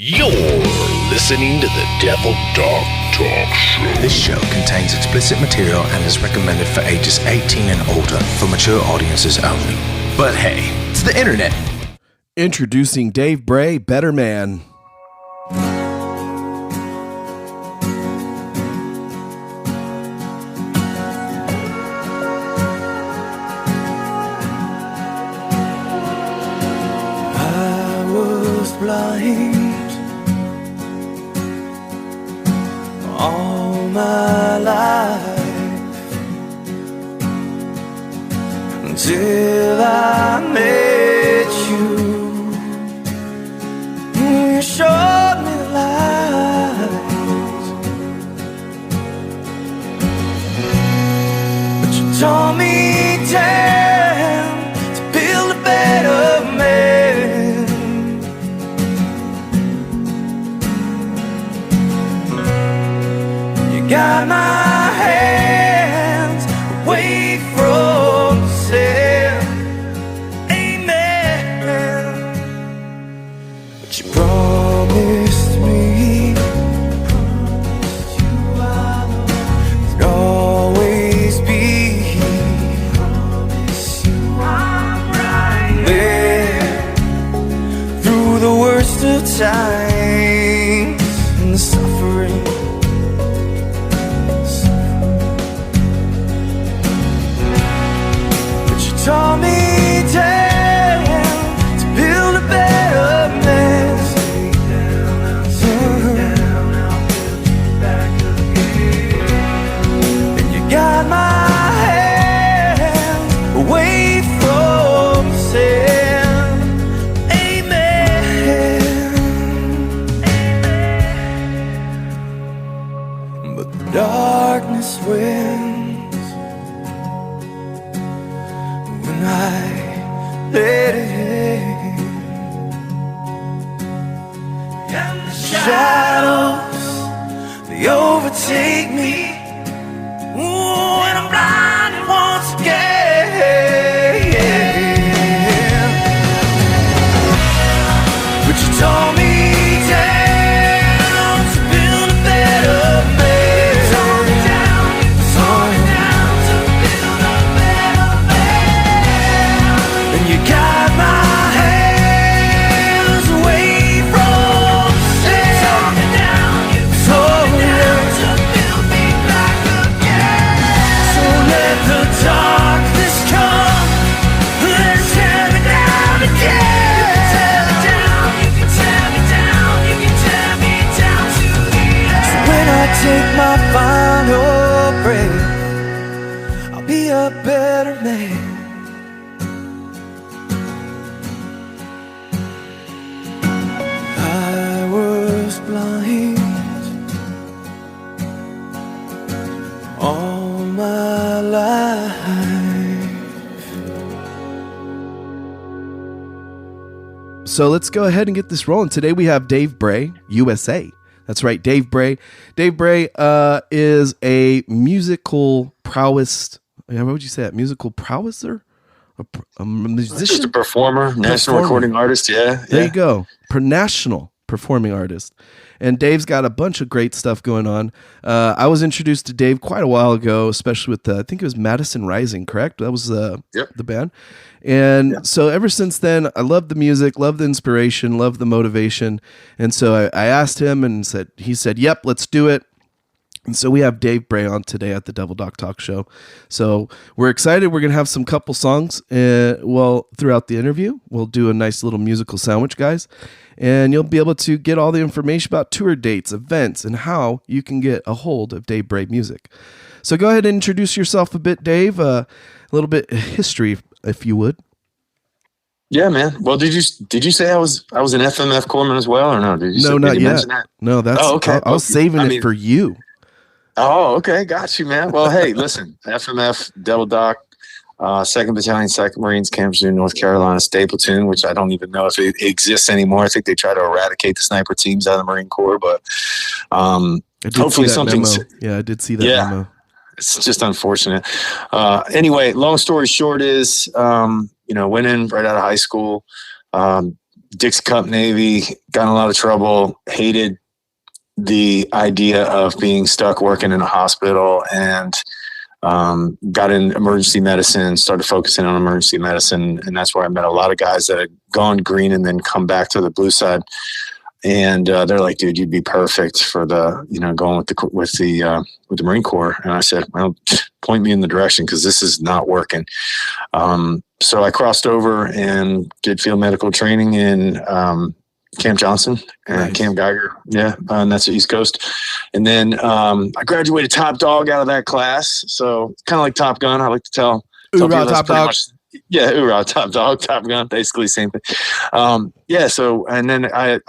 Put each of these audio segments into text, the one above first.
You're listening to the Devil Dog Talk Show. This show contains explicit material and is recommended for ages 18 and older for mature audiences only. But hey, it's the internet. Introducing Dave Bray, Better Man. I was blind all my life until I met you. You showed me the light, but you taught me down to build a better man. You got my hands away from sin. Amen. But you promised me you'd always be there through the worst of times and the suffering. But you taught me down to build a better man. And you got my hands away from sin. Amen. But the darkness wins when I let it in. And the shadows, they overtake me. Ooh, and I'm blinded once again. But you told me down to build a better man. Taught me down to build a better man. And you got my hands away from sin. Taught me down to build me back again. So let the darkness come, let's tear me down again. You can tear me down, you can tear me down to the end. So when I take my final breath, I'll be a better man. I was blind all my life. So let's go ahead and get this rolling. Today we have Dave Bray, USA. That's right, Dave Bray. Dave Bray is a musical prowess. What would you say? That musical prowesser? A musician? Just a performer, national recording artist. Yeah. There you go. National performing artist. And Dave's got a bunch of great stuff going on. I was introduced to Dave quite a while ago, especially with, I think it was Madison Rising, correct? That was the band. And so ever since then, I love the music, love the inspiration, love the motivation. And so I asked him and he said, yep, let's do it. And so we have Dave Bray on today at the Devil Dog Talk Show. So we're excited. We're going to have some couple songs throughout the interview. We'll do a nice little musical sandwich, guys. And you'll be able to get all the information about tour dates, events, and how you can get a hold of Dave Bray music. So go ahead and introduce yourself a bit, Dave. A little bit of history, if you would. Yeah, man. Well, did you say I was an FMF corpsman as well, or no? Did you not yet. mention that? No, that's okay. I was saving it for you. Oh, okay. Got you, man. Well, hey, listen, FMF, Devil Doc, 2nd Battalion, 2nd Marines, Camp Zoo, North Carolina State Platoon, which I don't even know if it exists anymore. I think they try to eradicate the sniper teams out of the Marine Corps, but hopefully something's... Yeah, I did see that memo. It's just unfortunate. Anyway, long story short is, went in right out of high school, Dixie Cup Navy, got in a lot of trouble, hated the idea of being stuck working in a hospital, and got in emergency medicine, started focusing on emergency medicine. And that's where I met a lot of guys that had gone green and then come back to the blue side. And they're like, dude, you'd be perfect for the, going with the Marine Corps. And I said, well, point me in the direction, because this is not working. So I crossed over and did field medical training in Camp Johnson and Nice. Camp Geiger. Yeah. And that's the East Coast. And then I graduated top dog out of that class. So kind of like Top Gun, I like to tell Hoorah, people that's top pretty dog. much- yeah, hoorah, top dog, Top Gun, basically same thing. So, and then I,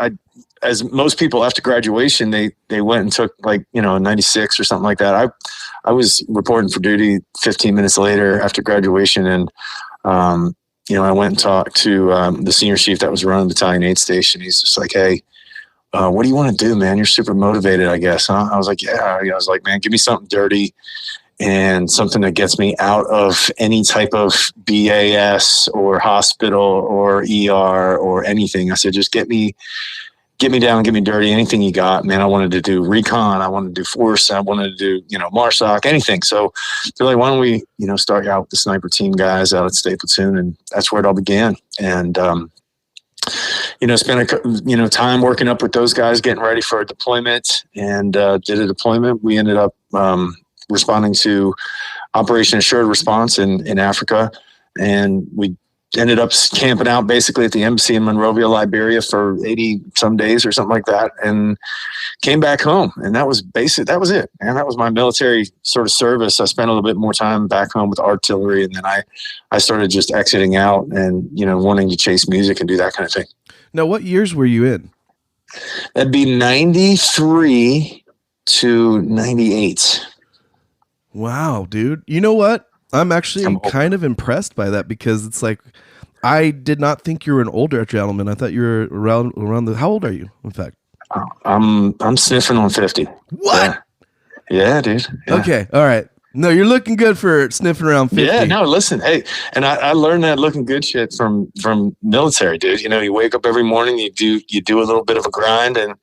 as most people after graduation, they went and took like, 96 or something like that. I was reporting for duty 15 minutes later after graduation. And, I went and talked to the senior chief that was running Battalion 8 Station. He's just like, hey, what do you want to do, man? You're super motivated, I guess. Huh? I was like, yeah. I was like, man, give me something dirty and something that gets me out of any type of BAS or hospital or ER or anything. I said, just get me down, get me dirty, anything you got, man. I wanted to do recon. I wanted to do force. I wanted to do, MARSOC, anything. So they're like, why don't we, start you out with the sniper team guys out at State Platoon? And that's where it all began. And, spent time working up with those guys, getting ready for a deployment, and did a deployment. We ended up responding to Operation Assured Response in Africa. And we ended up camping out basically at the embassy in Monrovia, Liberia for 80 some days or something like that, and came back home. And that was that was it. And that was my military sort of service. I spent a little bit more time back home with artillery. And then I started just exiting out and, wanting to chase music and do that kind of thing. Now, what years were you in? That'd be 93 to 98. Wow, dude. You know what? I'm actually kind of impressed by that, because it's like, I did not think you were an older gentleman. I thought you were around how old are you, in fact? I'm sniffing on 50. What? Yeah, dude. Yeah. Okay. All right. No, you're looking good for sniffing around 50. Yeah, no, listen, hey, and I learned that looking good shit from military, dude. You wake up every morning, you do a little bit of a grind, and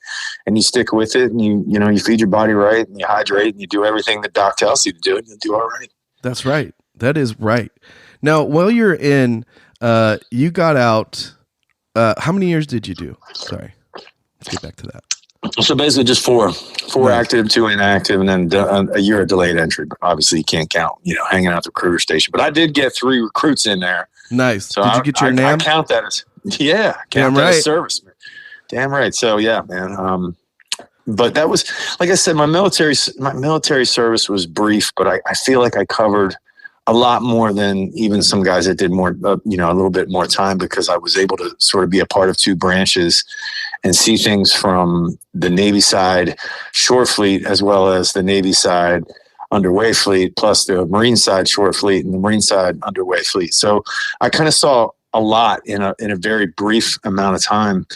you stick with it, and you feed your body right, and you hydrate, and you do everything that doc tells you to do, and you do all right. That's right. That is right. Now, while you're in, you got out. How many years did you do? Sorry, let's get back to that. So basically, just four Nice. active, 2 inactive, and then a year of delayed entry. But obviously, you can't count, hanging out the recruiter station. But I did get 3 recruits in there. Nice. So Did you get your I NAM? count that as Damn that right. as service. Damn right. So yeah, man. But that was, like I said, my military service was brief, but I feel like I covered a lot more than even some guys that did more, a little bit more time, because I was able to sort of be a part of 2 branches and see things from the Navy side shore fleet, as well as the Navy side underway fleet, plus the Marine side shore fleet and the Marine side underway fleet. So I kind of saw a lot in a very brief amount of time.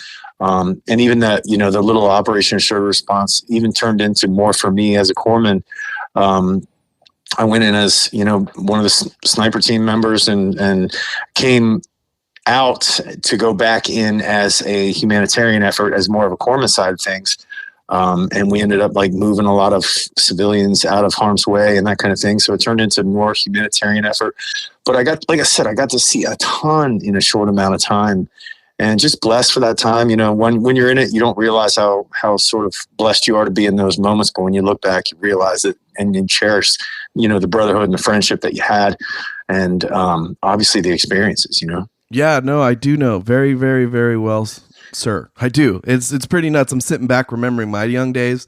And even that, the little Operation Assured Response even turned into more for me as a corpsman. I went in as, one of the sniper team members and came out to go back in as a humanitarian effort, as more of a corpsman side of things. And we ended up like moving a lot of civilians out of harm's way and that kind of thing. So it turned into more humanitarian effort. But I got to see a ton in a short amount of time, and just blessed for that time. When you're in it, you don't realize how sort of blessed you are to be in those moments. But when you look back, you realize it, and you cherish, the brotherhood and the friendship that you had, and obviously the experiences, Yeah, no, I do know very, very, very well, sir. I do. It's pretty nuts. I'm sitting back remembering my young days,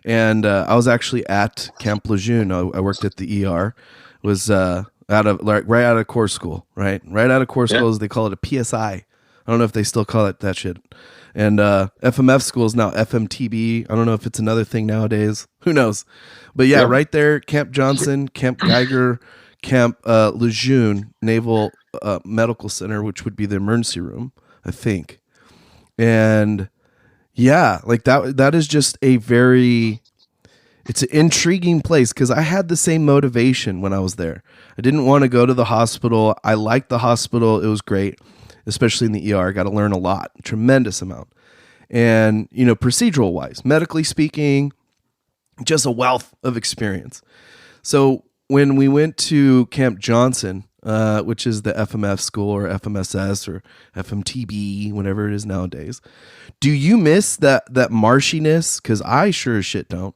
and I was actually at Camp Lejeune. I worked at the ER. Was right out of Corps school, right out of Corps school, as they call it, a PSI. I don't know if they still call it that shit. And FMF school is now FMTB. I don't know if it's another thing nowadays. Who knows? But yeah, right there, Camp Johnson, Camp Geiger, Camp Lejeune Naval Medical Center, which would be the emergency room, I think. And yeah, like that is just it's an intriguing place, because I had the same motivation when I was there. I didn't want to go to the hospital. I liked the hospital. It was great. especially in the ER. Got to learn a lot, tremendous amount. And, you know, procedural wise, medically speaking, just a wealth of experience. So when we went to Camp Johnson, which is the FMF school or FMSS or FMTB, whatever it is nowadays, do you miss that marshiness? Because I sure as shit don't.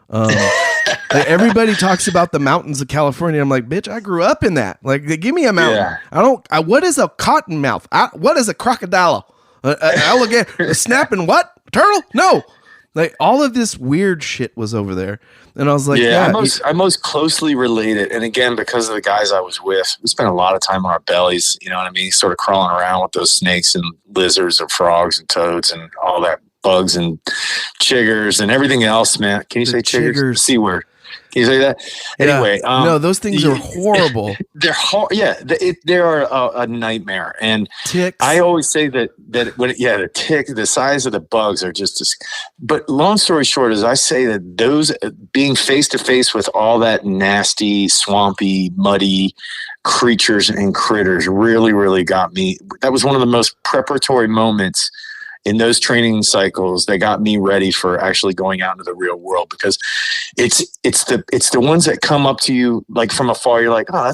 Like everybody talks about the mountains of California. I'm like, bitch, I grew up in that. Like, give me a mountain. Yeah. What is a cottonmouth? What is a crocodile? Alligator? A snapping what? Turtle? No. Like all of this weird shit was over there. And I was like, I most closely related. And again, because of the guys I was with, we spent a lot of time on our bellies, you know what I mean? Sort of crawling around with those snakes and lizards and frogs and toads and all that, bugs and chiggers and everything else, man. Can you say chiggers? C word. Can you say that? Anyway, no, those things are horrible. They're they are a nightmare. And ticks. I always say that when the tick, the size of the bugs are just. But long story short is, I say that those being face to face with all that nasty, swampy, muddy creatures and critters really, really got me. That was one of the most preparatory moments in those training cycles that got me ready for actually going out into the real world, because it's the ones that come up to you like from afar. You're like, oh,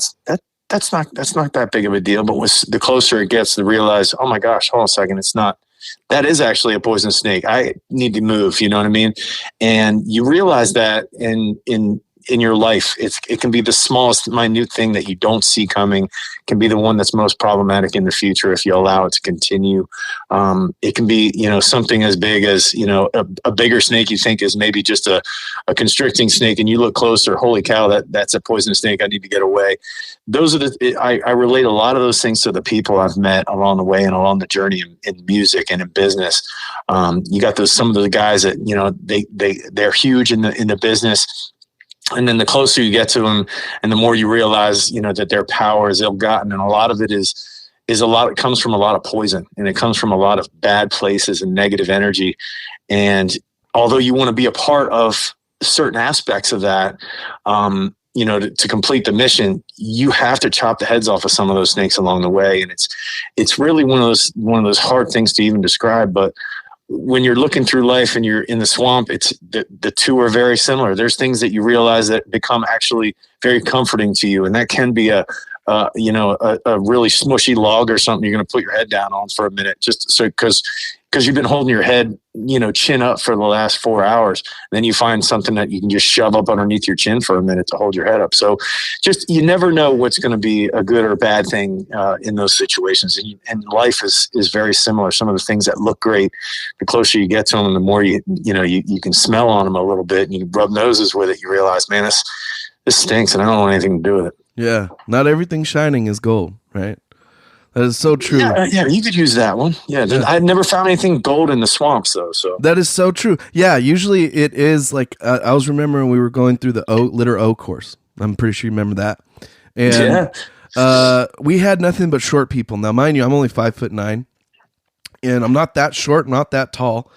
that's not that big of a deal. But the closer it gets, to realize, oh my gosh, hold on a second, it's not. That is actually a poisonous snake. I need to move. You know what I mean? And you realize that in your life, it can be the smallest minute thing that you don't see coming, can be the one that's most problematic in the future if you allow it to continue. It can be, you know, something as big as, you know, a bigger snake you think is maybe just a constricting snake, and you look closer, holy cow, that's a poisonous snake, I need to get away. Those are I relate a lot of those things to the people I've met along the way and along the journey in music and in business. You got some of the guys that, you know, they're huge in the business. And then the closer you get to them and the more you realize, you know, that their power is ill-gotten. And a lot of it it comes from a lot of poison, and it comes from a lot of bad places and negative energy. And although you want to be a part of certain aspects of that, you know, to complete the mission, you have to chop the heads off of some of those snakes along the way. And it's really one of those hard things to even describe, but when you're looking through life and you're in the swamp, it's the two are very similar. There's things that you realize that become actually very comforting to you. And that can be a really smushy log or something you're going to put your head down on for a minute, just so, because you've been holding your head, you know, chin up for the last 4 hours. Then you find something that you can just shove up underneath your chin for a minute to hold your head up. So just, you never know what's going to be a good or a bad thing in those situations. And life is very similar. Some of the things that look great, the closer you get to them and the more you can smell on them a little bit and you rub noses with it, you realize, man, this stinks and I don't want anything to do with it. Yeah. Not everything shining is gold, right? That is so true. Yeah, you could use that one. Yeah, I've never found anything gold in the swamps, though. So that is so true. Yeah, usually it is like I was remembering we were going through the Litter O course. I'm pretty sure you remember that. And we had nothing but short people. Now, mind you, I'm only 5'9", and I'm not that short, not that tall.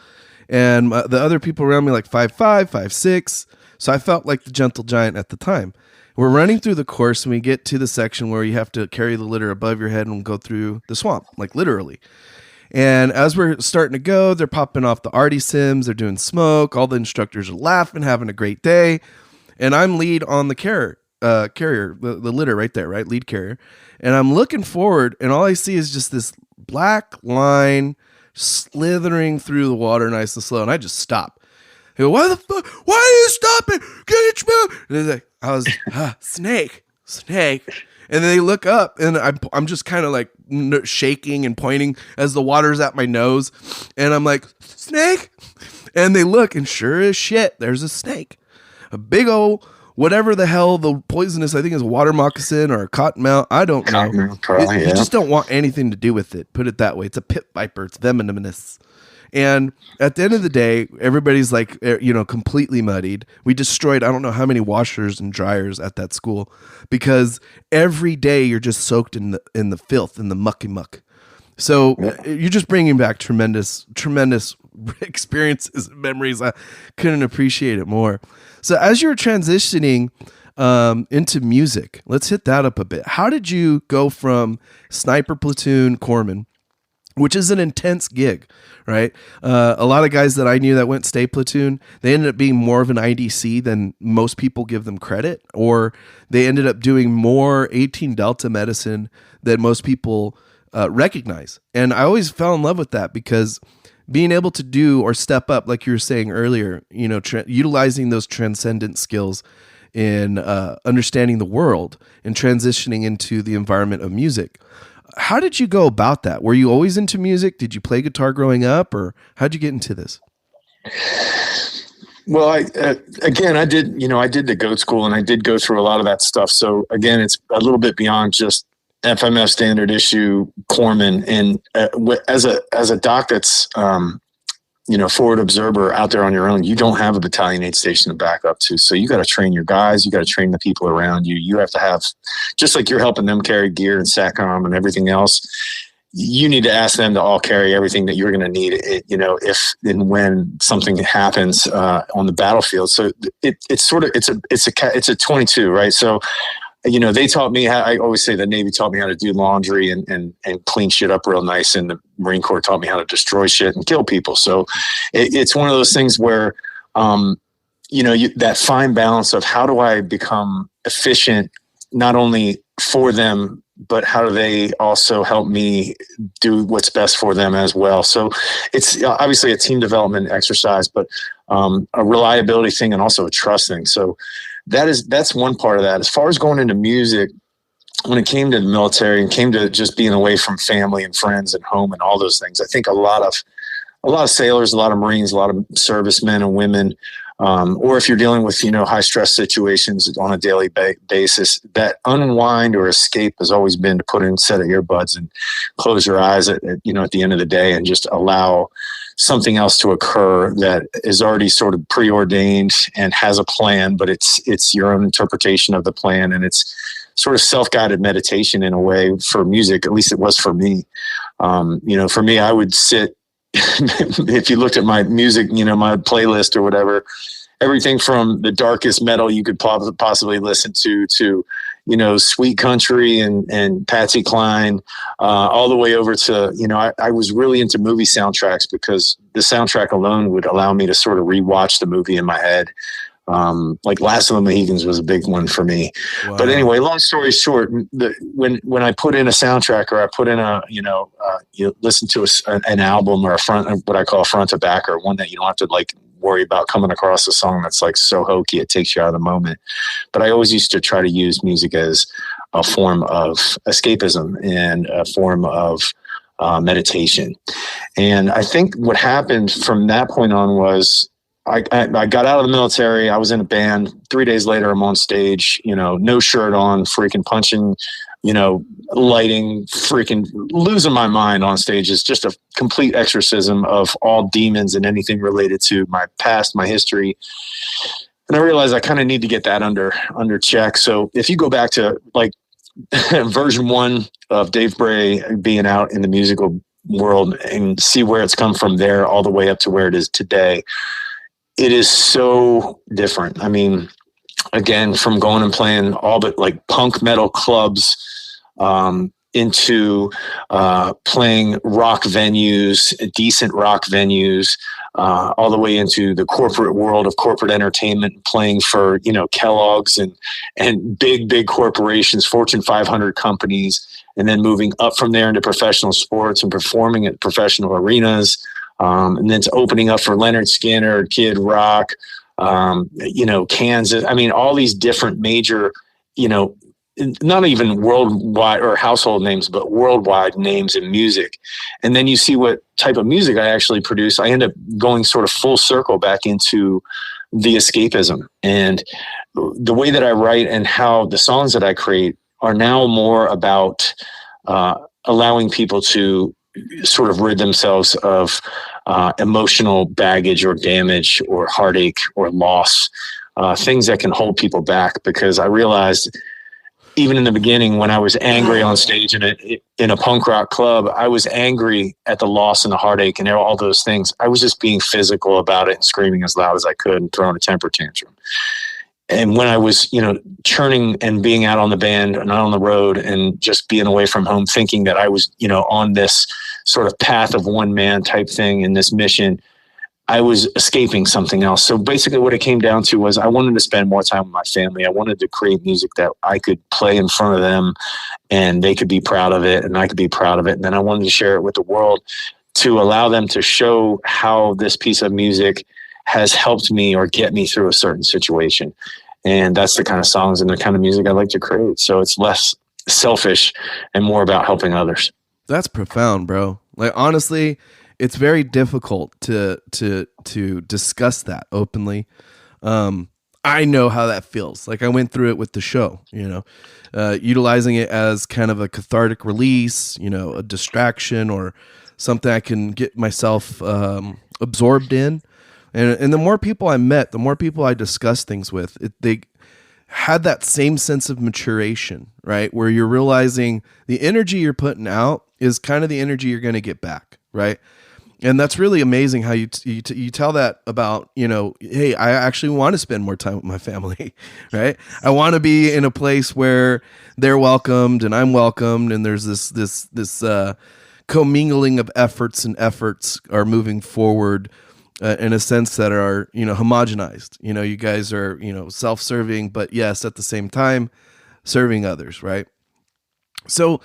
And the other people around me like 5'5", 5'6". So I felt like the gentle giant at the time. We're running through the course and we get to the section where you have to carry the litter above your head and go through the swamp, like literally. And as we're starting to go, they're popping off the arty sims, they're doing smoke, all the instructors are laughing, having a great day. And I'm lead on the carrier, the litter right there, right? Lead carrier. And I'm looking forward and all I see is just this black line slithering through the water nice and slow. And I just stop. I go, why the fuck? Why are you stopping? Get your move. And like, I was snake. And then they look up and I'm just kind of like shaking and pointing as the water's at my nose. And I'm like, snake. And they look and sure as shit, there's a snake. A big old, whatever the hell the poisonous, I think is a water moccasin or a cottonmouth. I don't know. Probably, you just don't want anything to do with it. Put it that way. It's a pit viper. It's venomous. And at the end of the day, everybody's like, you know, completely muddied. We destroyed, I don't know how many washers and dryers at that school because every day you're just soaked in the filth, in the mucky muck. So you're just bringing back tremendous experiences and memories. I couldn't appreciate it more. So as you're transitioning into music, let's hit that up a bit. How did you go from sniper platoon corpsman which is an intense gig, right? A lot of guys that I knew that went state platoon, they ended up being more of an IDC than most people give them credit, or they ended up doing more 18 Delta medicine than most people recognize. And I always fell in love with that, because being able to do or step up, like you were saying earlier, you know, utilizing those transcendent skills in understanding the world and transitioning into the environment of music. How did you go about that? Were you always into music? Did you play guitar growing up, or how'd you get into this? Well, I did the goat school, and I did go through a lot of that stuff. So again, it's a little bit beyond just FMF standard issue corpsman. And as a doc that's, forward observer out there on your own, you don't have a battalion aid station to back up to. So you got to train your guys. You got to train the people around you. You have to have, just like you're helping them carry gear and SATCOM and everything else, you need to ask them to all carry everything that you're going to need, if and when something happens on the battlefield. So it's a 22, right? So, they taught me how, I always say the Navy taught me how to do laundry and clean shit up real nice. And the Marine Corps taught me how to destroy shit and kill people. So it's one of those things where, that fine balance of how do I become efficient, not only for them, but how do they also help me do what's best for them as well? So it's obviously a team development exercise, but a reliability thing and also a trust thing. So that's one part of that. As far as going into music, when it came to the military and came to just being away from family and friends and home and all those things, I think a lot of sailors, a lot of Marines, a lot of servicemen and women, or if you're dealing with, high stress situations on a daily basis, that unwind or escape has always been to put in a set of earbuds and close your eyes at the end of the day and just allow something else to occur that is already sort of preordained and has a plan, but it's your own interpretation of the plan. And it's sort of self-guided meditation in a way for music. At least it was for me. For me, I would sit, if you looked at my music, my playlist or whatever, everything from the darkest metal you could possibly listen to, sweet country and Patsy Cline, all the way over to, I was really into movie soundtracks because the soundtrack alone would allow me to sort of rewatch the movie in my head. Like Last of the Mohicans was a big one for me. Wow. But anyway, long story short, when I put in a soundtrack or I put in you listen to an album or what I call a front to back, or one that you don't have to worry about coming across a song that's so hokey, it takes you out of the moment. But I always used to try to use music as a form of escapism and a form of meditation. And I think what happened from that point on was I got out of the military. I was in a band. 3 days later, I'm on stage, no shirt on, freaking punching, lighting, freaking losing my mind on stage. Is just a complete exorcism of all demons and anything related to my past, my history. And I realized I kind of need to get that under check. So if you go back to version 1 of Dave Bray being out in the musical world and see where it's come from there all the way up to where it is today, it is so different. I mean, again, from going and playing all but punk metal clubs, into playing rock venues, decent rock venues, all the way into the corporate world of corporate entertainment, playing for, Kellogg's and big corporations, Fortune 500 companies, and then moving up from there into professional sports and performing at professional arenas. And then to opening up for Leonard Skinner, Kid Rock, Kansas. I mean, all these different major, not even worldwide or household names, but worldwide names in music. And then you see what type of music I actually produce. I end up going sort of full circle back into the escapism. And the way that I write and how the songs that I create are now more about allowing people to sort of rid themselves of emotional baggage or damage or heartache or loss, things that can hold people back. Because I realized even in the beginning, when I was angry on stage in a punk rock club, I was angry at the loss and the heartache and all those things. I was just being physical about it and screaming as loud as I could and throwing a temper tantrum. And when I was, churning and being out on the band and on the road and just being away from home, thinking that I was, on this sort of path of one man type thing in this mission, I was escaping something else. So basically what it came down to was I wanted to spend more time with my family. I wanted to create music that I could play in front of them and they could be proud of it and I could be proud of it. And then I wanted to share it with the world to allow them to show how this piece of music has helped me or get me through a certain situation. And that's the kind of songs and the kind of music I like to create. So it's less selfish and more about helping others. That's profound, bro. Like, honestly, it's very difficult to discuss that openly. I know how that feels. Like, I went through it with the show, utilizing it as kind of a cathartic release, a distraction or something I can get myself absorbed in. And the more people I met, the more people I discussed things with, they had that same sense of maturation, right? Where you're realizing the energy you're putting out is kind of the energy you're going to get back, right? And that's really amazing how you tell that about, hey, I actually want to spend more time with my family, right? I want to be in a place where they're welcomed and I'm welcomed, and there's this commingling of efforts, and efforts are moving forward in a sense that are, homogenized. You guys are, self-serving, but yes, at the same time, serving others, right? So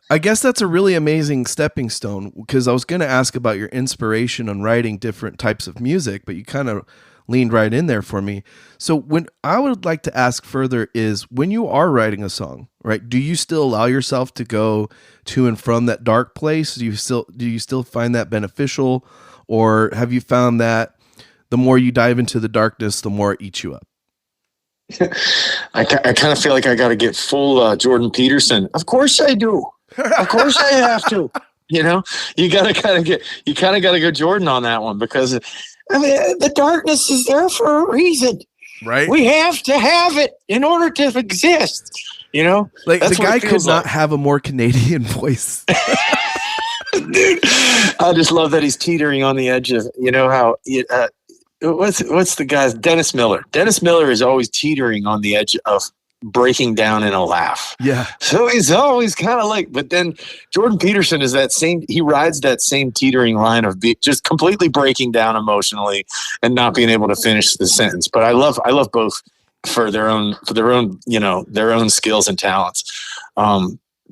I guess that's a really amazing stepping stone, because I was going to ask about your inspiration on writing different types of music, but you kind of leaned right in there for me. So when I would like to ask further is, when you are writing a song, right, do you still allow yourself to go to and from that dark place? Do you still find that beneficial? Or have you found that the more you dive into the darkness, the more it eats you up? I kind of feel like I got to get full Jordan Peterson. Of course I do. Of course I have to. You got to go Jordan on that one, because the darkness is there for a reason. Right. We have to have it in order to exist. Like, that's the guy could not have a more Canadian voice. Dude, I just love that he's teetering on the edge of, what's the guy's Dennis Miller. Dennis Miller is always teetering on the edge of breaking down in a laugh. Yeah. So he's always kind of like, but then Jordan Peterson is he rides that same teetering line of just completely breaking down emotionally and not being able to finish the sentence. But I love both for their own, their own skills and talents.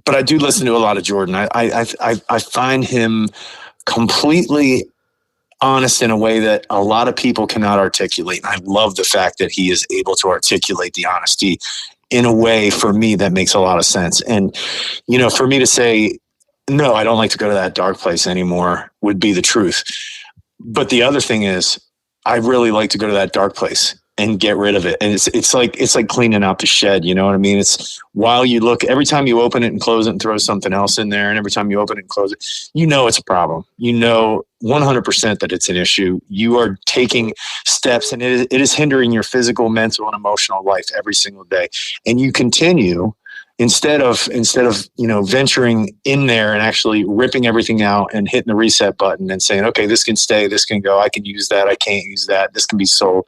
But I do listen to a lot of Jordan. I find him completely honest in a way that a lot of people cannot articulate. And I love the fact that he is able to articulate the honesty in a way, for me, that makes a lot of sense. And, for me to say, no, I don't like to go to that dark place anymore would be the truth. But the other thing is, I really like to go to that dark place and get rid of it. And it's like cleaning out the shed. You know what I mean? It's while you look, every time you open it and close it and throw something else in there, and every time you open it and close it, it's a problem. 100% that it's an issue. You are taking steps, and it is hindering your physical, mental, and emotional life every single day. And you continue instead of venturing in there and actually ripping everything out and hitting the reset button and saying, okay, this can stay, this can go, I can use that, I can't use that, this can be sold.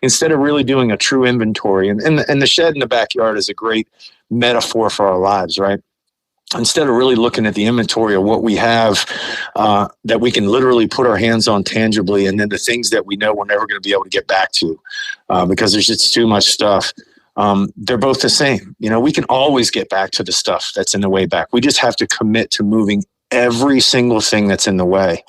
Instead of really doing a true inventory, and the shed in the backyard is a great metaphor for our lives, right? Instead of really looking at the inventory of what we have that we can literally put our hands on tangibly, and then the things that we know we're never going to be able to get back to because there's just too much stuff. They're both the same. We can always get back to the stuff that's in the way back. We just have to commit to moving every single thing that's in the way.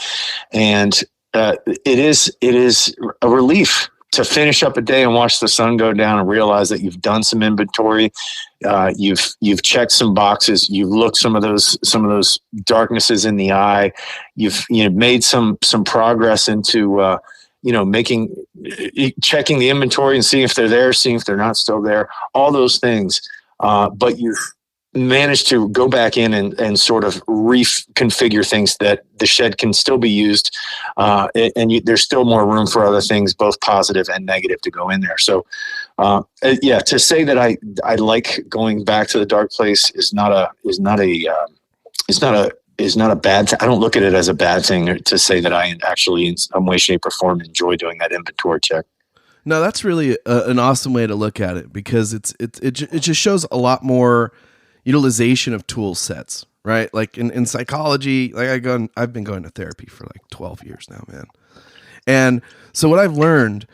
And it is a relief to finish up a day and watch the sun go down and realize that you've done some inventory. You've checked some boxes. You've looked some of those darknesses in the eye. You've made some progress into checking the inventory and seeing if they're there, seeing if they're not still there, all those things. But you've managed to go back in and sort of reconfigure things that the shed can still be used. There's still more room for other things, both positive and negative, to go in there. So, to say that I like going back to the dark place is not a bad thing. I don't look at it as a bad thing to say that I actually in some way, shape, or form enjoy doing that inventory check. No, that's really an awesome way to look at it, because it just shows a lot more utilization of tool sets, right? Like in psychology, like I've been going to therapy for like 12 years now, man. And so what I've learned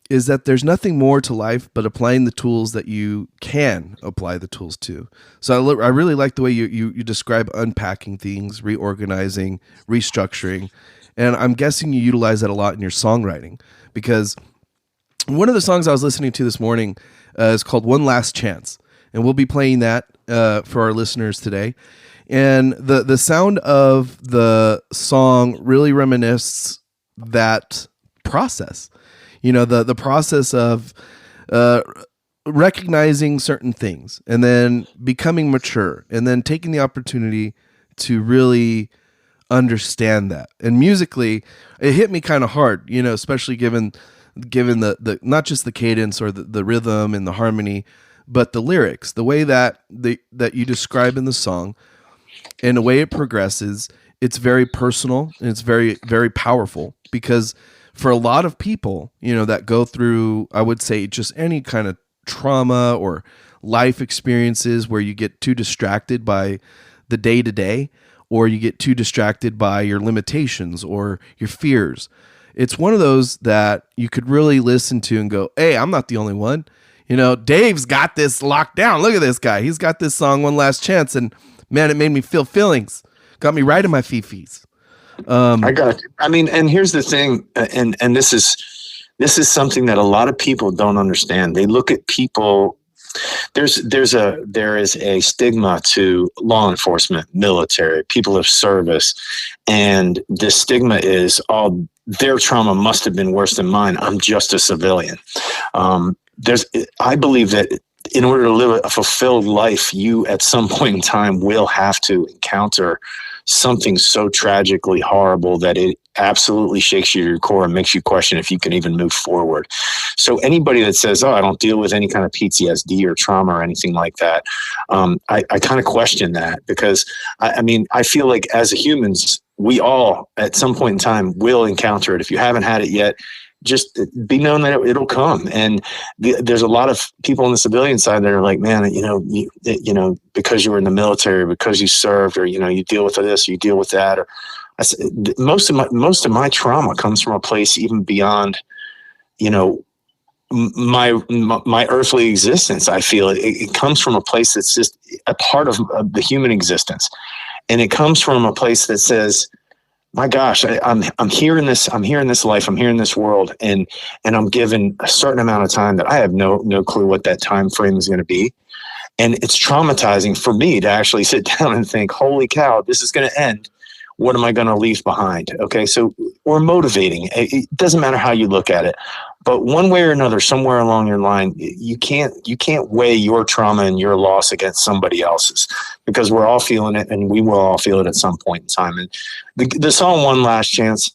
is that there's nothing more to life but applying the tools that you can apply the tools to. So I really like the way you describe unpacking things, reorganizing, restructuring. And I'm guessing you utilize that a lot in your songwriting, because one of the songs I was listening to this morning is called One Last Chance. And we'll be playing that for our listeners today. And the sound of the song really reminisces that process, the process of recognizing certain things and then becoming mature and then taking the opportunity to really understand that. And musically, it hit me kind of hard, especially given the not just the cadence or the rhythm and the harmony, but the lyrics, the way that you describe in the song and the way it progresses. It's very personal and it's very, very powerful, because for a lot of people, that go through, I would say, just any kind of trauma or life experiences where you get too distracted by the day to day, or you get too distracted by your limitations or your fears. It's one of those that you could really listen to and go, hey, I'm not the only one. Dave's got this locked down. Look at this guy. He's got this song, One Last Chance. And man, it made me feel feelings. Got me right in my fifis. I got you. I mean, and here's the thing, and this is something that a lot of people don't understand. They look at people. There is a stigma to law enforcement, military, people of service, and the stigma is, oh, their trauma must have been worse than mine. I'm just a civilian. I believe that in order to live a fulfilled life, you at some point in time will have to encounter something so tragically horrible that it absolutely shakes you to your core and makes you question if you can even move forward. So anybody that says, oh, I don't deal with any kind of PTSD or trauma or anything like that, I kind of question that, because I feel like as humans, we all at some point in time will encounter it. If you haven't had it yet, just be known that it'll come. And there's a lot of people on the civilian side that are like, man, because you were in the military, because you served, or, you deal with this, you deal with that. Or most of my trauma comes from a place even beyond, my earthly existence. I feel it comes from a place that's just a part of the human existence. And it comes from a place that says, my gosh, I'm here in this life, I'm here in this world, and I'm given a certain amount of time that I have no clue what that time frame is going to be. And it's traumatizing for me to actually sit down and think, holy cow, this is going to end. What am I going to leave behind? Okay. So, or motivating. It doesn't matter how you look at it, but one way or another, somewhere along your line, you can't weigh your trauma and your loss against somebody else's, because we're all feeling it, and we will all feel it at some point in time. And the song One Last Chance,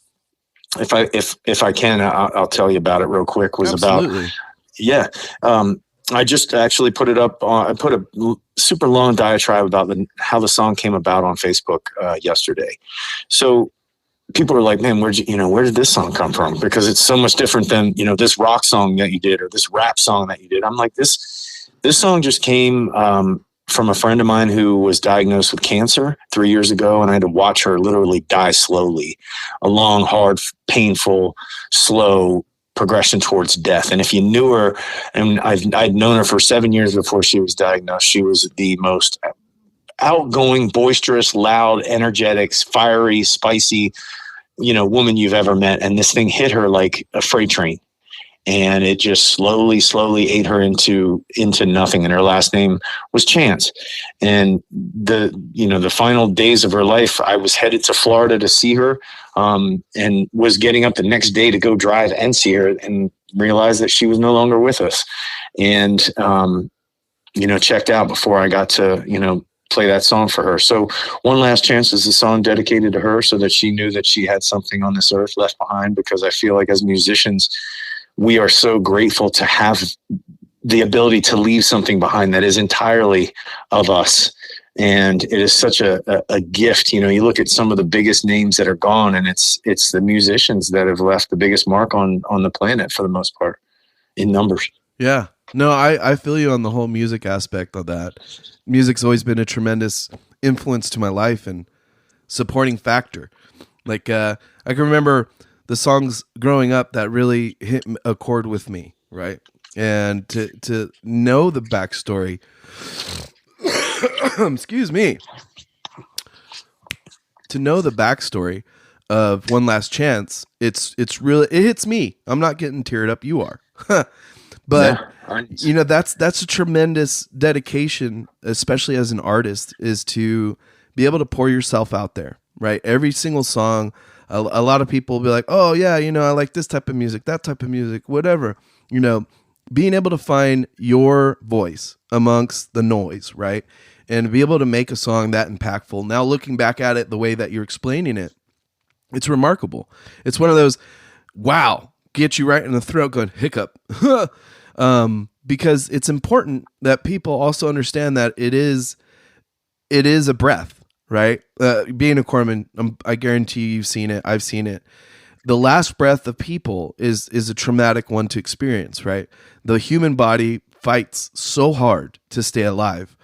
if I can, I'll tell you about it real quick, was Absolutely. about, yeah. I just actually put it up on, I put a super long diatribe about how the song came about on Facebook yesterday. So people are like, man, where did this song come from? Because it's so much different than, this rock song that you did or this rap song that you did. I'm like, this song just came from a friend of mine who was diagnosed with cancer 3 years ago. And I had to watch her literally die slowly, a long, hard, painful, slow progression towards death. And if you knew her, and I'd known her for 7 years before she was diagnosed, she was the most outgoing, boisterous, loud, energetic, fiery, spicy, woman you've ever met. And this thing hit her like a freight train. And it just slowly ate her into nothing. And her last name was Chance. And the final days of her life, I was headed to Florida to see her, and was getting up the next day to go drive and see her, and realized that she was no longer with us. And, checked out before I got to, play that song for her. So One Last Chance is a song dedicated to her, so that she knew that she had something on this earth left behind, because I feel like as musicians, we are so grateful to have the ability to leave something behind that is entirely of us. And it is such a gift. You look at some of the biggest names that are gone, and it's the musicians that have left the biggest mark on the planet for the most part in numbers. Yeah. No, I feel you on the whole music aspect of that. Music's always been a tremendous influence to my life and supporting factor. Like I can remember the songs growing up that really hit a chord with me, right? And to know the backstory, excuse me, to know the backstory of One Last Chance, it hits me. I'm not getting teared up. You are, but you know, that's a tremendous dedication, especially as an artist, is to be able to pour yourself out there, right? Every single song, a lot of people will be like, oh yeah, you know, I like this type of music, that type of music, whatever, you know, being able to find your voice amongst the noise, right? And be able to make a song that impactful. Now looking back at it the way that you're explaining it, it's remarkable. It's one of those, wow, get you right in the throat going, hiccup. Because it's important that people also understand that it is a breath, right? Being a corpsman, I guarantee you've seen it. I've seen it. The last breath of people is a traumatic one to experience, right? The human body fights so hard to stay alive.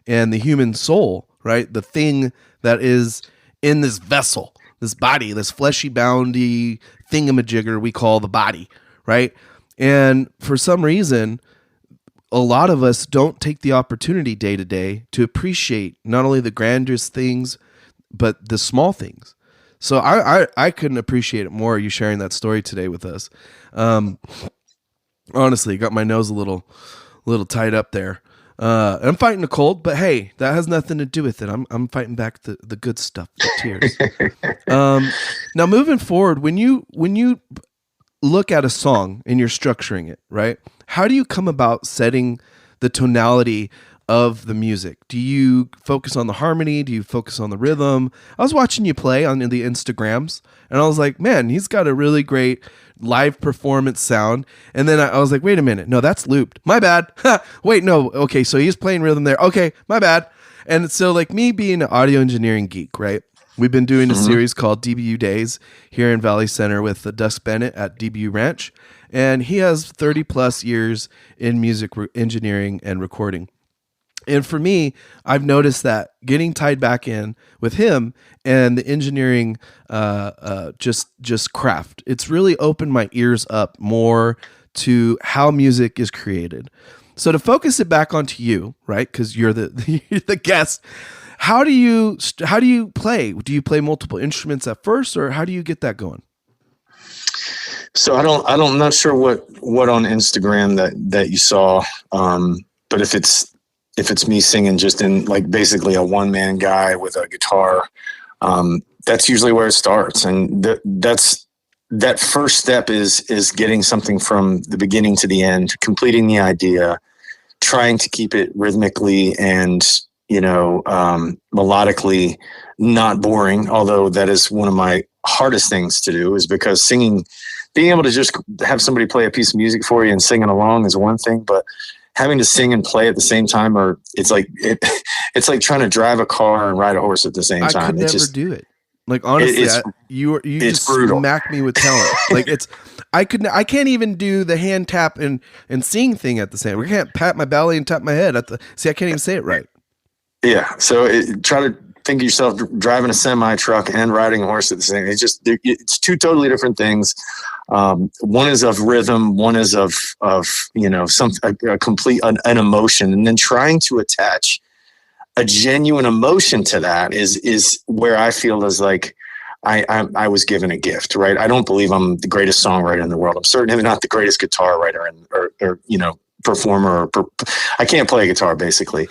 And the human soul, right? The thing that is in this vessel, this body, this fleshy boundy thingamajigger we call the body, right? And for some reason, a lot of us don't take the opportunity day to day to appreciate not only the grandiose things, but the small things. So I couldn't appreciate it more, you sharing that story today with us. Honestly, got my nose a little tied up there. I'm fighting a cold, but hey, that has nothing to do with it. I'm fighting back the good stuff, the tears. Now moving forward, when you look at a song and you're structuring it, right? How do you come about setting the tonality of the music? Do you focus on the harmony? Do you focus on the rhythm? I was watching you play on the Instagrams and I was like, man, he's got a really great live performance sound. And then I was like, wait a minute. No, that's looped. My bad. Wait, no. Okay. So he's playing rhythm there. Okay. My bad. And so like me being an audio engineering geek, right? We've been doing a series called DBU Days here in Valley Center with Dust Bennett at DBU Ranch. And he has 30 plus years in music engineering and recording. And for me, I've noticed that getting tied back in with him and the engineering just craft, it's really opened my ears up more to how music is created. So to focus it back onto you, right? Because you're the guest. How do you play? Do you play multiple instruments at first, or how do you get that going? So I'm not sure what on Instagram that you saw, but if it's me singing just in like basically a one-man guy with a guitar, that's usually where it starts. And that first step is getting something from the beginning to the end, completing the idea, trying to keep it rhythmically and, melodically not boring. Although that is one of my hardest things to do, is because singing, being able to just have somebody play a piece of music for you and singing along is one thing, but having to sing and play at the same time, or it's like trying to drive a car and ride a horse at the same time. I could never do it. Like honestly, you just brutal. Smack me with talent. Like I can't even do the hand tap and sing thing at the same. We can't pat my belly and tap my head I can't even say it right. Yeah. So try to think of yourself driving a semi truck and riding a horse at the same. It's two totally different things. One is of rhythm, one is of a complete an emotion, and then trying to attach a genuine emotion to that is where I feel is like I was given a gift, right? I don't believe I'm the greatest songwriter in the world. I'm certainly not the greatest guitar writer or performer. I can't play a guitar basically,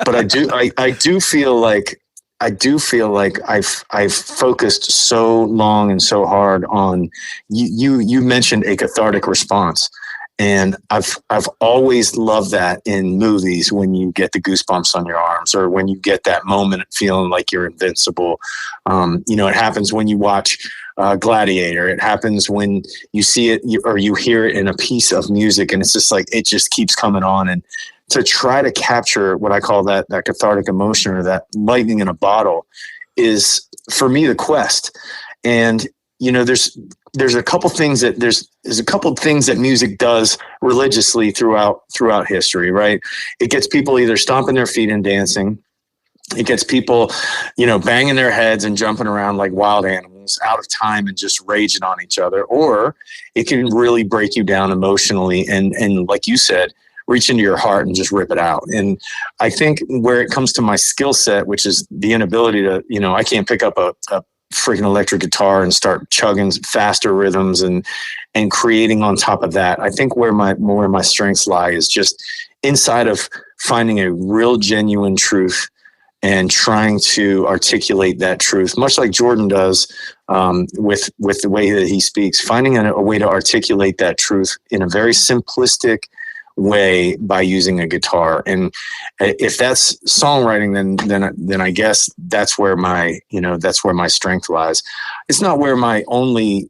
but I do feel like I've focused so long and so hard on you mentioned a cathartic response. And I've always loved that in movies, when you get the goosebumps on your arms, or when you get that moment feeling like you're invincible. It happens when you watch Gladiator. It happens when you see it or you hear it in a piece of music, and it's just like, it just keeps coming on. And to try to capture what I call that cathartic emotion, or that lightning in a bottle, is for me the quest. And there's a couple things that there's a couple of things that music does religiously throughout history, right? It gets people either stomping their feet and dancing, It gets people, banging their heads and jumping around like wild animals out of time and just raging on each other. Or it can really break you down emotionally. And like you said, reach into your heart and just rip it out. And I think where it comes to my skill set, which is the inability to, I can't pick up a freaking electric guitar and start chugging faster rhythms and creating on top of that. I think where my strengths lie is just inside of finding a real genuine truth and trying to articulate that truth, much like Jordan does with the way that he speaks, finding a way to articulate that truth in a very simplistic way by using a guitar. And if that's songwriting, then I guess that's where my strength lies. It's not where my only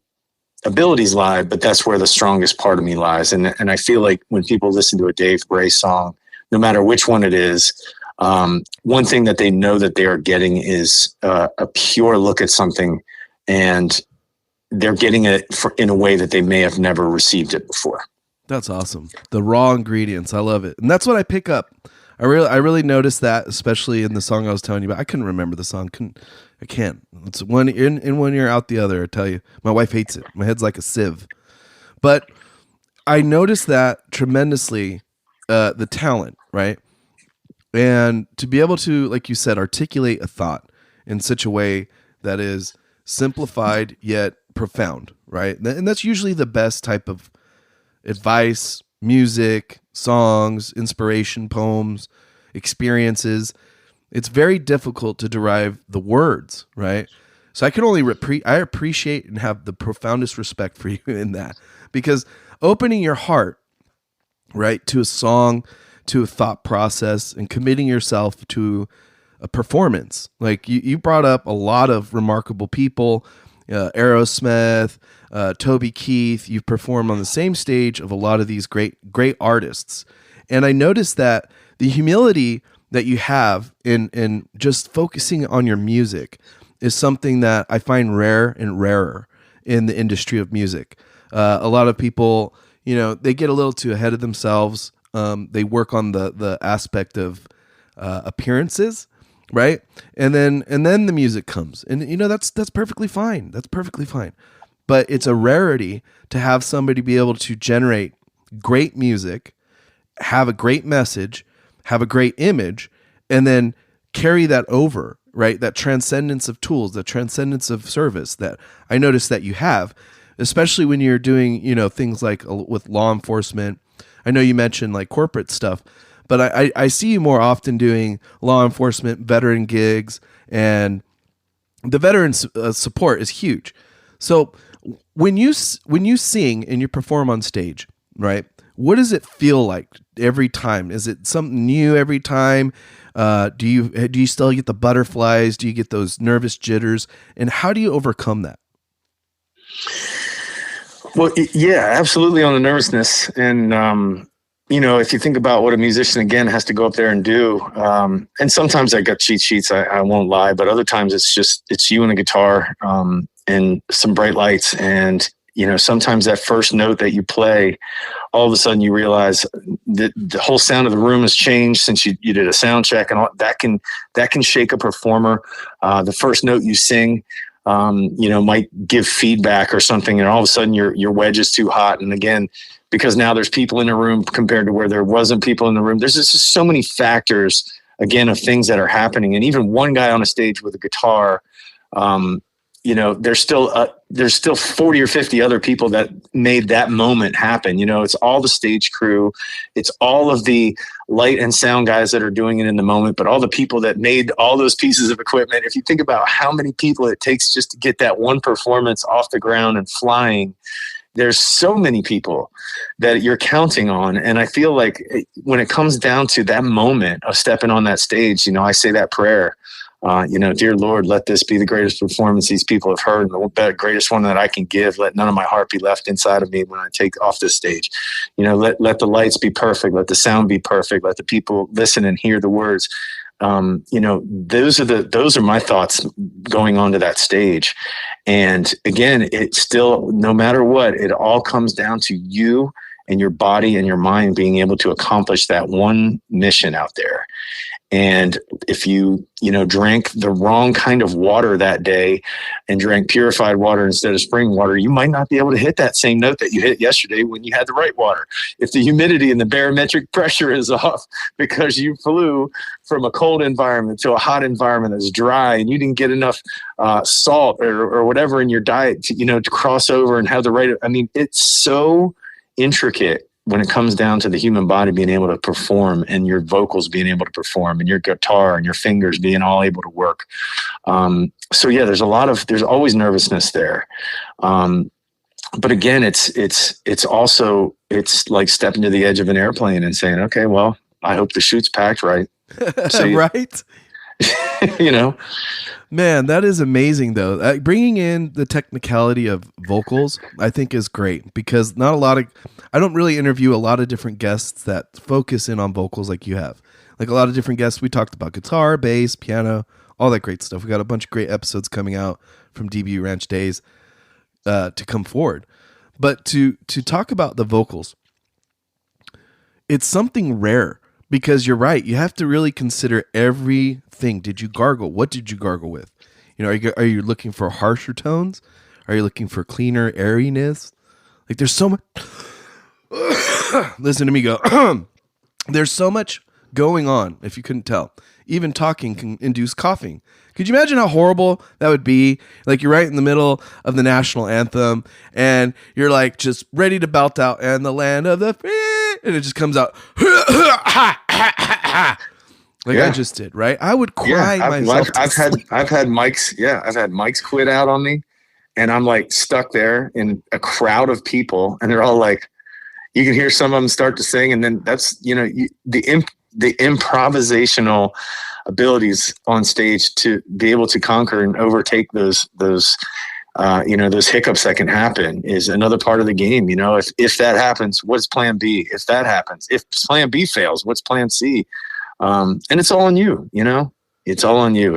abilities lie, but that's where the strongest part of me lies. And I feel like when people listen to a Dave Bray song, no matter which one it is, one thing that they know that they are getting is a pure look at something, and they're getting it in a way that they may have never received it before. That's awesome. The raw ingredients. I love it. And that's what I pick up. I really noticed that, especially in the song I was telling you about. I couldn't remember the song. I can't. It's one in one ear, out the other. I tell you, my wife hates it. My head's like a sieve. But I noticed that tremendously, the talent, right? And to be able to, like you said, articulate a thought in such a way that is simplified yet profound, right? And that's usually the best type of advice, music, songs, inspiration, poems, experiences. It's very difficult to derive the words, right? So I can only I appreciate and have the profoundest respect for you in that, because opening your heart, right, to a song, to a thought process, and committing yourself to a performance. Like you brought up a lot of remarkable people, Aerosmith, Toby Keith. You've performed on the same stage of a lot of these great artists. And I noticed that the humility that you have in just focusing on your music is something that I find rare and rarer in the industry of music. A lot of people, they get a little too ahead of themselves. They work on the aspect of appearances, right? And then the music comes, and that's perfectly fine. That's perfectly fine. But it's a rarity to have somebody be able to generate great music, have a great message, have a great image, and then carry that over, right? That transcendence of tools, that transcendence of service that I noticed that you have, especially when you're doing, things like with law enforcement. I know you mentioned like corporate stuff, but I see you more often doing law enforcement, veteran gigs, and the veteran support is huge. So when you sing and you perform on stage, right? What does it feel like every time? Is it something new every time? Do you still get the butterflies? Do you get those nervous jitters? And how do you overcome that? Well, yeah, absolutely on the nervousness. And, if you think about what a musician, again, has to go up there and do, and sometimes I got cheat sheets, I won't lie, but other times it's you and a guitar and some bright lights. And, sometimes that first note that you play, all of a sudden you realize that the whole sound of the room has changed since you did a sound check, and all, that can shake a performer. The first note you sing, might give feedback or something, and all of a sudden your wedge is too hot. And again, because now there's people in the room compared to where there wasn't people in the room, there's just so many factors, again, of things that are happening. And even one guy on a stage with a guitar, there's still 40 or 50 other people that made that moment happen. It's all the stage crew. It's all of the light and sound guys that are doing it in the moment, but all the people that made all those pieces of equipment. If you think about how many people it takes just to get that one performance off the ground and flying, there's so many people that you're counting on. And I feel like when it comes down to that moment of stepping on that stage, I say that prayer, dear Lord, let this be the greatest performance these people have heard, and the greatest one that I can give. Let none of my heart be left inside of me when I take off this stage. Let the lights be perfect. Let the sound be perfect. Let the people listen and hear the words. Those are my thoughts going onto that stage. And again, it's still, no matter what, it all comes down to you and your body and your mind being able to accomplish that one mission out there. And if you drank the wrong kind of water that day and drank purified water instead of spring water, you might not be able to hit that same note that you hit yesterday when you had the right water. If the humidity and the barometric pressure is off because you flew from a cold environment to a hot environment that's dry and you didn't get enough salt or whatever in your diet to cross over and have the right. I mean, it's so intricate when it comes down to the human body being able to perform and your vocals being able to perform and your guitar and your fingers being all able to work. So yeah, there's always nervousness there. But again, it's also like stepping to the edge of an airplane and saying, okay, well, I hope the chute's packed right. So, right. Man, that is amazing though. Bringing in the technicality of vocals, I think is great because I don't really interview a lot of different guests that focus in on vocals like you have. Like a lot of different guests, we talked about guitar, bass, piano, all that great stuff. We got a bunch of great episodes coming out from DB Ranch days to come forward. But to talk about the vocals, it's something rare because you're right. You have to really consider everything. Did you gargle? What did you gargle with? Are you looking for harsher tones? Are you looking for cleaner airiness? Like there's so much. Listen to me go. There's so much going on. If you couldn't tell, even talking can induce coughing. Could you imagine how horrible that would be? Like you're right in the middle of the national anthem and you're like just ready to belt out and the land of the free, and it just comes out. Like I just did, right? I would cry myself. I've had mics quit out on me, and I'm like stuck there in a crowd of people, and they're all like, you can hear some of them start to sing, and then that's the improvisational abilities on stage to be able to conquer and overtake those hiccups that can happen is another part of the game. If that happens, what's plan B? If that happens, if plan B fails, what's plan C? And it's all on you, it's all on you.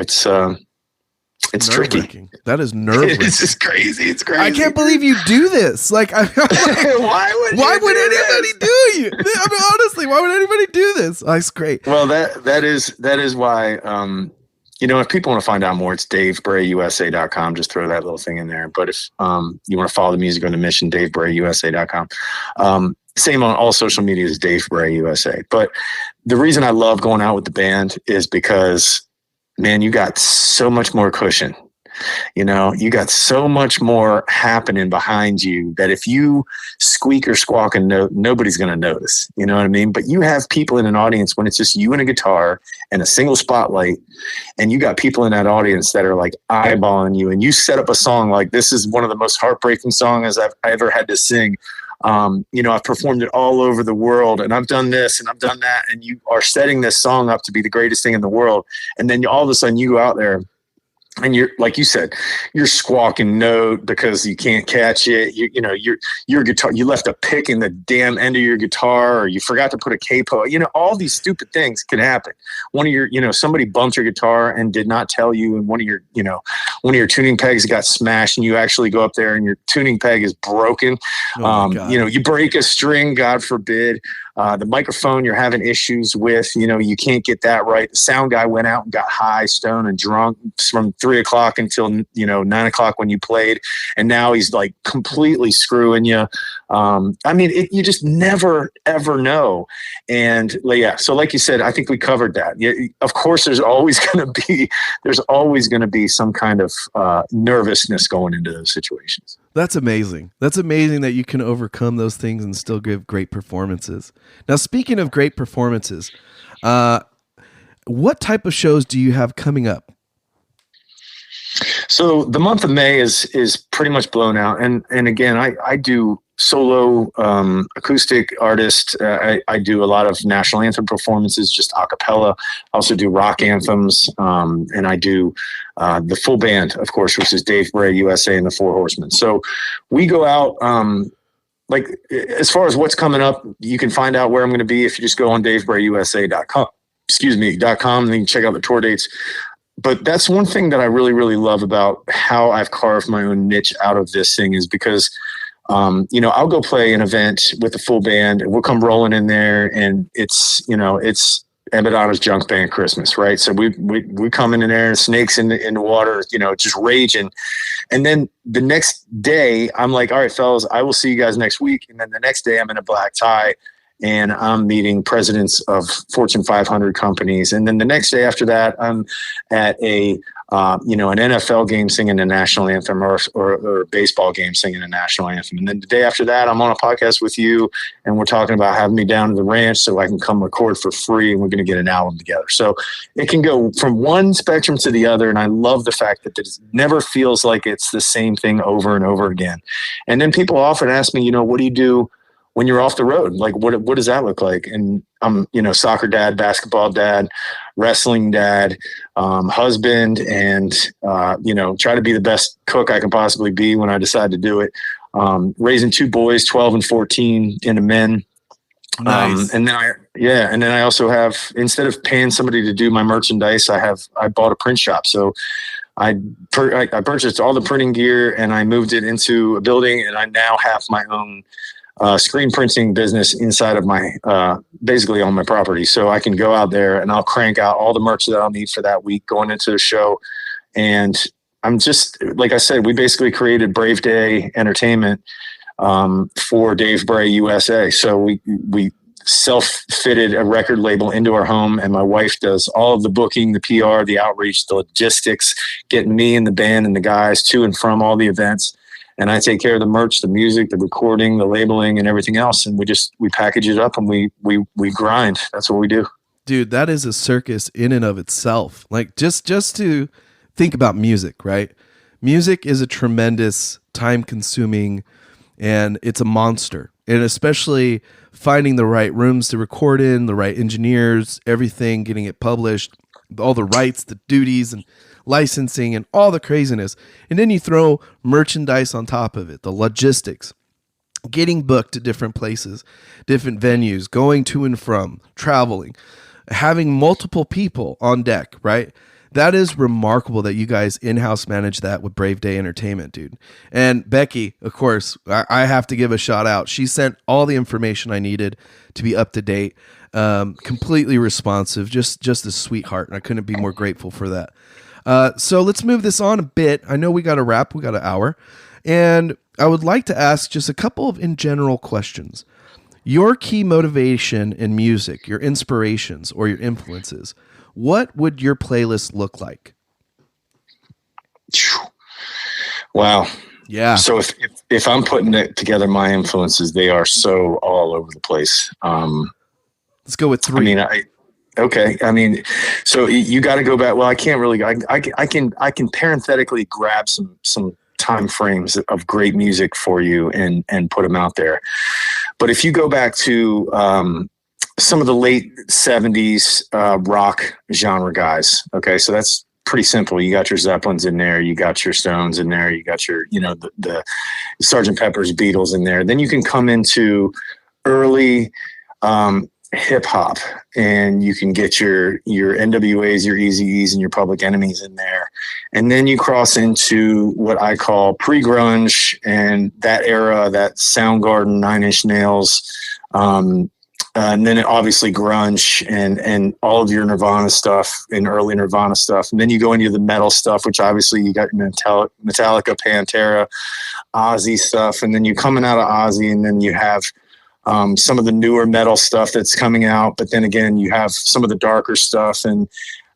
It's tricky. That is nerve-wracking. It's just crazy. It's crazy. I can't believe you do this. Like, why would anybody do you? I mean, honestly, why would anybody do this? That's great. Well, that is why, if people want to find out more, it's DaveBrayUSA.com. Just throw that little thing in there. But if you want to follow the music on the mission, DaveBrayUSA.com. Same on all social media is Dave Bray USA. But the reason I love going out with the band is because, man, you got so much more cushion. You got so much more happening behind you that if you squeak or squawk a note, nobody's going to notice. You know what I mean? But you have people in an audience when it's just you and a guitar and a single spotlight, and you got people in that audience that are like eyeballing you, and you set up a song like this is one of the most heartbreaking songs I've ever had to sing. I've performed it all over the world, and I've done this and I've done that, and you are setting this song up to be the greatest thing in the world. And then all of a sudden you go out there and you're, like you said, you're squawking note because you can't catch it. Your guitar, you left a pick in the damn end of your guitar, or you forgot to put a capo. All these stupid things can happen. One of your, somebody bumped your guitar and did not tell you, and one of your tuning pegs got smashed, and you actually go up there and your tuning peg is broken. You break a string, God forbid. The microphone you're having issues with, you can't get that right. The sound guy went out and got high, stoned, and drunk from 3:00 until 9:00 when you played, and now he's like completely screwing you. You just never ever know. And yeah, so like you said, I think we covered that. Of course, there's always going to be some kind of nervousness going into those situations. That's amazing. That's amazing that you can overcome those things and still give great performances. Now, speaking of great performances, what type of shows do you have coming up? So the month of May is pretty much blown out. And again, I do solo acoustic artist. I do a lot of national anthem performances, just a cappella. I also do rock anthems. And I do the full band, of course, which is Dave Bray USA and the Four Horsemen. So we go out, as far as what's coming up, you can find out where I'm going to be if you just go on DaveBrayUSA.com, .com, and then you can check out the tour dates. But that's one thing that I really, really love about how I've carved my own niche out of this thing is because I'll go play an event with a full band and we'll come rolling in there and it's Ebadana's Junk Band Christmas, right? So we come in there, snakes in the water, just raging. And then the next day I'm like, all right, fellas, I will see you guys next week. And then the next day I'm in a black tie and I'm meeting presidents of Fortune 500 companies. And then the next day after that, I'm at an NFL game singing the national anthem or a baseball game singing the national anthem. And then the day after that, I'm on a podcast with you and we're talking about having me down to the ranch so I can come record for free and we're going to get an album together. So it can go from one spectrum to the other. And I love the fact that it never feels like it's the same thing over and over again. And then people often ask me, what do you do when you're off the road? Like, what does that look like? And I'm, soccer dad, basketball dad, wrestling dad, husband, and, try to be the best cook I can possibly be when I decide to do it. Raising 2 boys, 12 and 14 into men. Nice. And then I also have, instead of paying somebody to do my merchandise, I bought a print shop. So I purchased all the printing gear and I moved it into a building and I now have my own screen printing business inside of my basically on my property. So I can go out there and I'll crank out all the merch that I'll need for that week going into the show. And I'm just, like I said, we basically created Brave Day Entertainment for Dave Bray USA. So we self-fitted a record label into our home and my wife does all of the booking, the PR, the outreach, the logistics, getting me and the band and the guys to and from all the events. And I take care of the merch, the music, the recording, the labeling, and everything else. And we package it up and we grind. That's what we do. Dude, that is a circus in and of itself. Like just to think about music, right? Music is a tremendous, time-consuming, and it's a monster. And especially finding the right rooms to record in, the right engineers, everything, getting it published, all the rights, the duties, and licensing and all the craziness. And then you throw merchandise on top of it, the logistics, getting booked to different places, different venues, going to and from, traveling, having multiple people on deck, right? That is remarkable that you guys in-house manage that with Brave Day Entertainment, dude. And Becky, of course, I have to give a shout out. She sent all the information I needed to be up to date, completely responsive, just a sweetheart. And I couldn't be more grateful for that. So let's move this on a bit. I know we got to wrap. We got an hour. And I would like to ask just a couple of in general questions. Your key motivation in music, your inspirations or your influences, what would your playlist look like? Wow. Yeah. So if I'm putting it together, my influences, they are so all over the place. Let's go with 3. Okay. So you got to go back. Well, I can't really, I can parenthetically grab some time frames of great music for you and put them out there. But if you go back to, some of the late 70s rock genre guys. Okay. So that's pretty simple. You got your Zeppelins in there. You got your Stones in there. You got your, the Sgt. Pepper's, Beatles in there. Then you can come into early, hip hop and you can get your NWAs, your Eazy-E's and your Public Enemies in there. And then you cross into what I call pre-grunge and that era, that Soundgarden, Nine Inch Nails, and then obviously grunge and all of your Nirvana stuff and early Nirvana stuff. And then you go into the metal stuff, which obviously you got Metallica, Pantera, Ozzy stuff. And then you're coming out of Ozzy and then you have some of the newer metal stuff that's coming out. But then again, you have some of the darker stuff and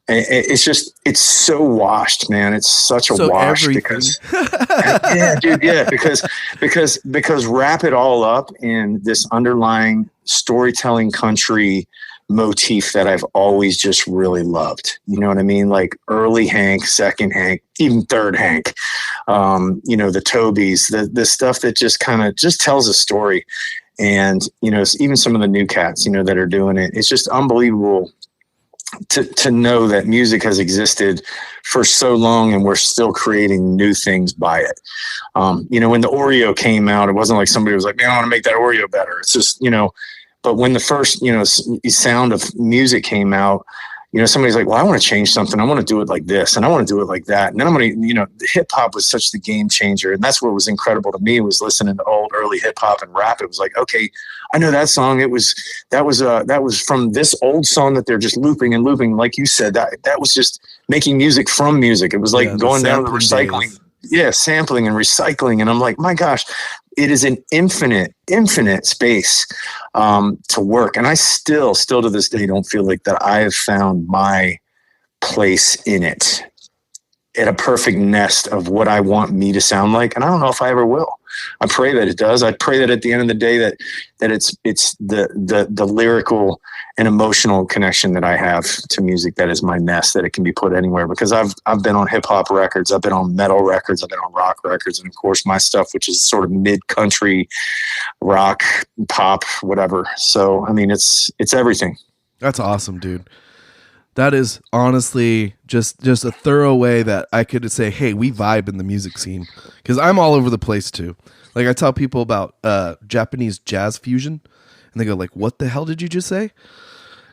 it's so washed, man. It's such a wash everything. Because yeah, dude, yeah, because wrap it all up in this underlying storytelling country motif that I've always just really loved. You know what I mean? Like early Hank, second Hank, even third Hank, the Tobys, the stuff that just kind of just tells a story. And, even some of the new cats, that are doing it, it's just unbelievable to know that music has existed for so long and we're still creating new things by it. When the Oreo came out, it wasn't like somebody was like, man, I want to make that Oreo better. It's just, but when the first, sound of music came out, somebody's like, well, I want to change something. I want to do it like this, and I want to do it like that. And then I'm going to, hip hop was such the game changer. And that's what was incredible to me, was listening to old early hip hop and rap. It was like, okay, I know that song. That was from this old song that they're just looping and looping. Like you said, that was just making music from music. It was like going down to the recycling. Days. Yeah. Sampling and recycling. And I'm like, my gosh, it is an infinite space to work. And I still to this day don't feel like that I have found my place in it, at a perfect nest of what I want me to sound like. And I don't know if I ever will. I pray that it does. I pray that at the end of the day that it's the lyrical and emotional connection that I have to music that is my nest, that it can be put anywhere, because I've been on hip hop records, I've been on metal records, I've been on rock records, and of course my stuff, which is sort of mid-country rock, pop, whatever. So I mean, it's everything. That's awesome, dude. That is honestly just a thorough way that I could say, hey, we vibe in the music scene. Because I'm all over the place too. Like I tell people about Japanese jazz fusion, and they go like, what the hell did you just say?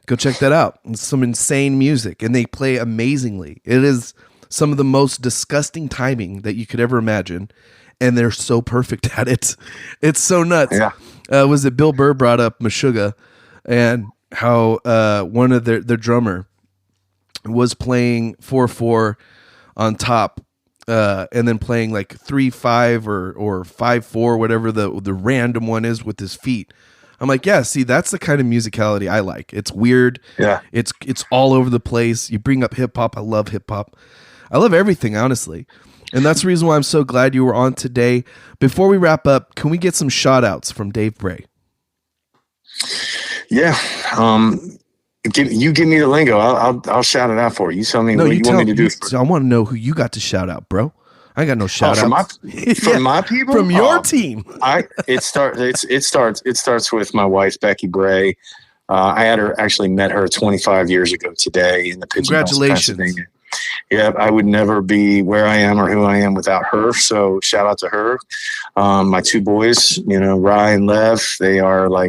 Go check that out. It's some insane music, and they play amazingly. It is some of the most disgusting timing that you could ever imagine, and they're so perfect at it. It's so nuts. Yeah. Was it Bill Burr brought up Meshuggah, and how one of their drummer was playing 4/4 on top, and then playing like 3/5 or 5/4, whatever the random one is, with his feet. I'm like, yeah, see, that's the kind of musicality I like. It's weird. Yeah. It's all over the place. You bring up hip hop. I love hip hop. I love everything, honestly. And that's the reason why I'm so glad you were on today. Before we wrap up, can we get some shout outs from Dave Bray? Yeah. You give me the lingo. I'll shout it out for you. You tell me what you want me to do. I want to know who you got to shout out, bro. I got no shout outs. From my people? From your team. It starts with my wife, Becky Bray. I actually met her 25 years ago today in the Pigeon House, Pennsylvania. Yeah, I would never be where I am or who I am without her. So shout out to her. My two boys, Rye and Lev, they are my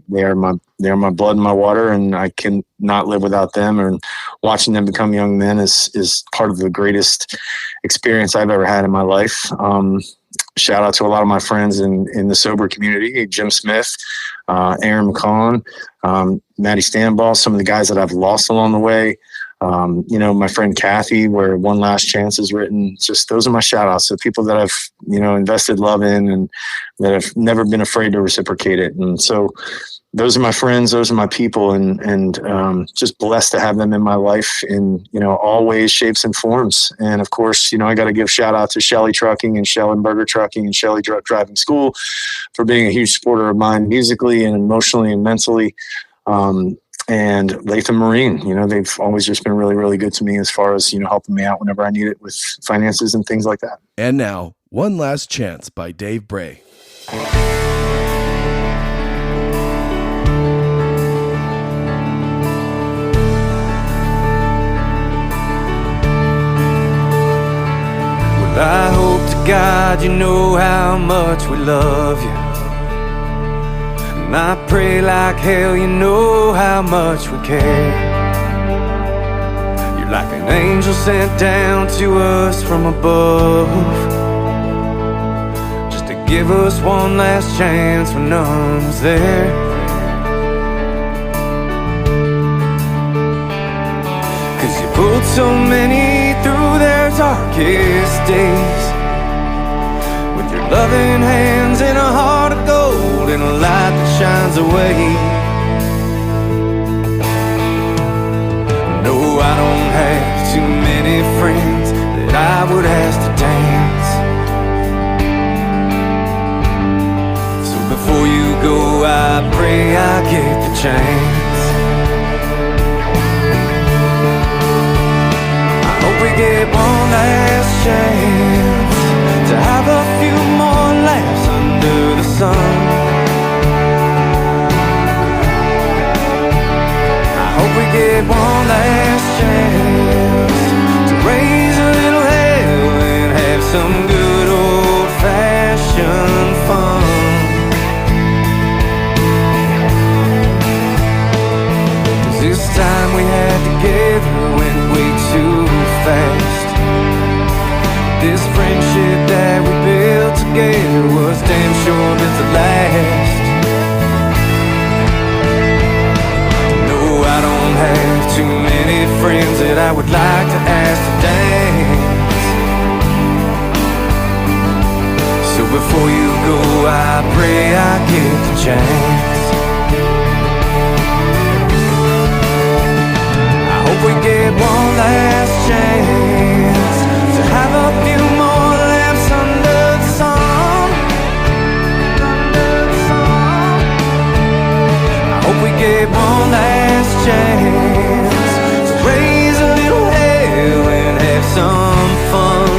blood and my water, and I can not live without them. And watching them become young men is part of the greatest experience I've ever had in my life. Shout out to a lot of my friends in the sober community, Jim Smith, Aaron McCon, Matty Stanball, some of the guys that I've lost along the way. My friend Kathy, where One Last Chance is written. Just those are my shout outs to people that I've, invested love in, and that have never been afraid to reciprocate it. And so those are my friends, those are my people, and just blessed to have them in my life in, all ways, shapes, and forms. And of course, I got to give shout out to Shelley Trucking and Schellenberger Trucking and Shelley Driving School for being a huge supporter of mine musically and emotionally and mentally. And Latham Marine, they've always just been really, really good to me as far as, helping me out whenever I need it with finances and things like that. And now, One Last Chance by Dave Bray. Well, I hope to God you know how much we love you. And I pray like hell you know how much we care. You're like an angel sent down to us from above, just to give us one last chance when none's there. Cause you pulled so many through their darkest days, with your loving hands and a heart of gold and a light that shines away. No, I don't have too many friends that I would ask to dance. So before you go, I pray I get the chance. I hope we get one last chance to have a few more laughs under the sun. I hope we get one last chance to raise a little hell and have some good old-fashioned fun. together went way too fast. This friendship that we built together was damn sure meant to last. No, I don't have too many friends that I would like to ask to dance. So before you go, I pray I get the chance. I hope we get one last chance to have a few more lamps under the sun. I hope we get one last chance to raise a little hell and have some fun.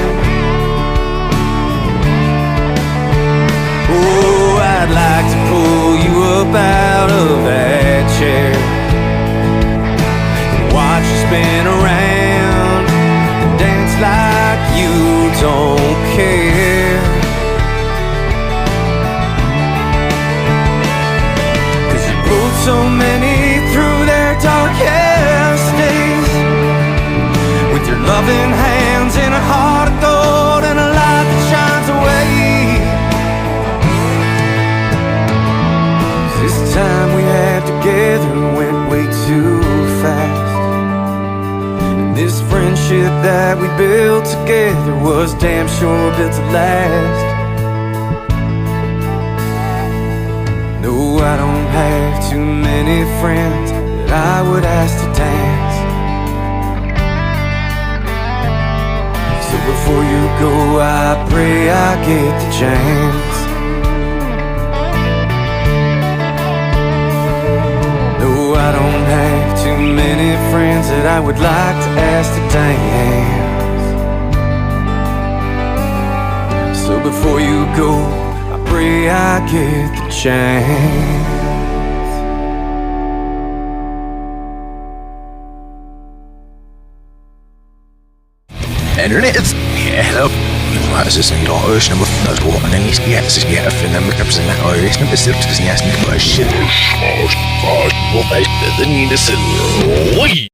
Oh, I'd like to pull you up out of that chair and watch you spin around and dance like you don't care. 'Cause you pulled so many through their darkest days with your loving hands and a heart of gold and a light that shines away. This time we had together went way too fast. And this friendship that we built together was damn sure built to last. No, I don't have too many friends that I would ask to dance. So before you go, I pray I get the chance. No, I don't have too many friends that I would like to ask to dance. So before you go, I pray I get the chance. Internet. Yeah, hello. Right, this is not Irish number of the water, and then he's got this guy for them representing that Irish number six because he has me for shit. Well, I didn't need to say,